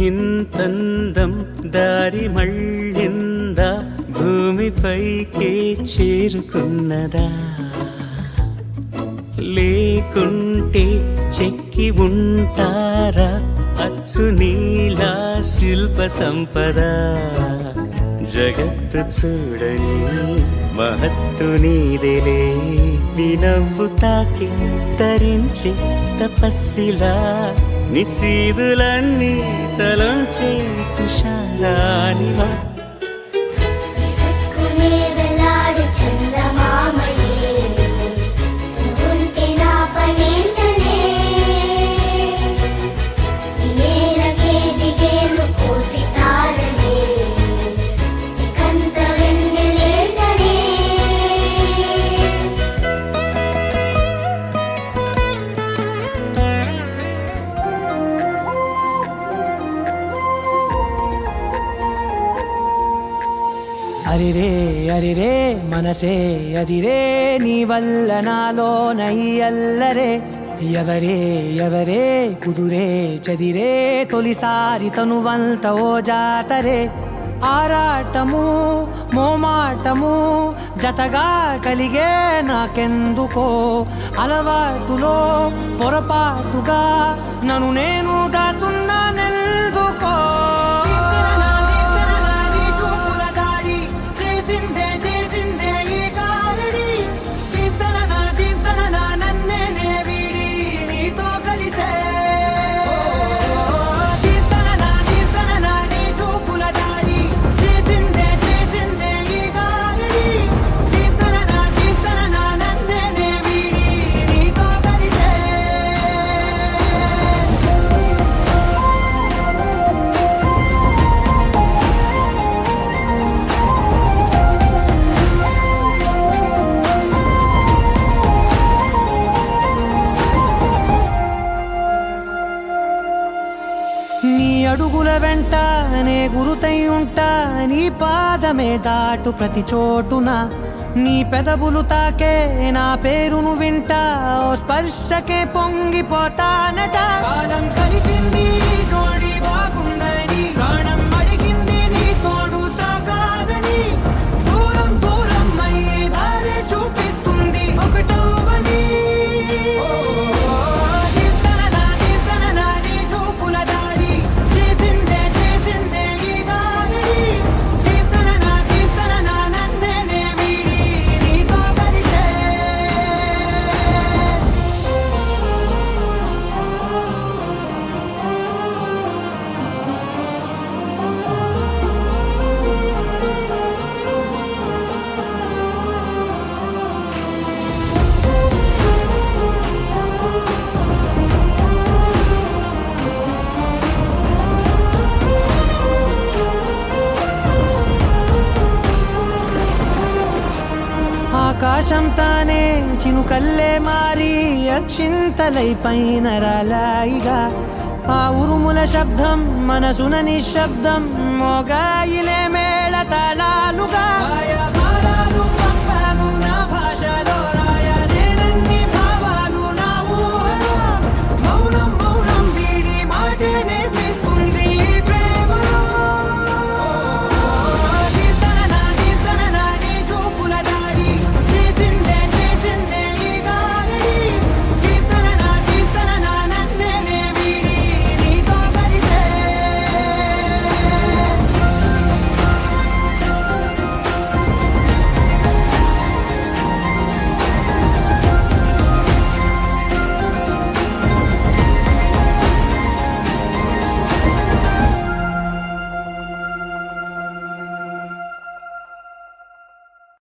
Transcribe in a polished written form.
ఇంతందం దారి మళ్ళిందా భూమిపైకే చేరుకున్నదా లేకుంటే చెక్కి ఉంటారా అచ్చు నీలా శిల్ప సంపద జగత్తు చూడని మహత్తు నీదేలే నీ నవ్వు తాకి తరించి తపస్సిలా నిశీదులన్నీ తలంచే తుషారానివా అరిరే అరిరే మనసే అదిరే నీ వల్ల నాలోన ఈ అల్లరే ఎవరే ఎవరే కుదురే చదిరే తొలిసారి తనువంత ఓ జాతరే ఆరాటము మోమాటము జతగా కలిగే నాకెందుకో అలవాటులో పొరపాటుగా నన్ను నేను దాస్తున్నా నెల్దుకో నీ అడుగుల వెంట నే గురుతై ఉంటా నీ పాదమే దాటు ప్రతి చోటున నీ పెదవులు తాకే నా పేరును వింటా ఓ స్పర్శకే పొంగిపోతానట కాలం కలిపింది జోడి బాగుందని ప్రాణం అడిగింది నీ తోడు సాగాలని దూరం దూరం అయ్యే దారి చూపిస్తుంది ఒకటవని ఆకాశం తానే చినుకల్లే మారి అక్షింతలై పైన రాలాయిగా ఆ ఉరుముల శబ్దం మనసున నిశ్శబ్దం మోగాయిలే మేళ తాళాలుగా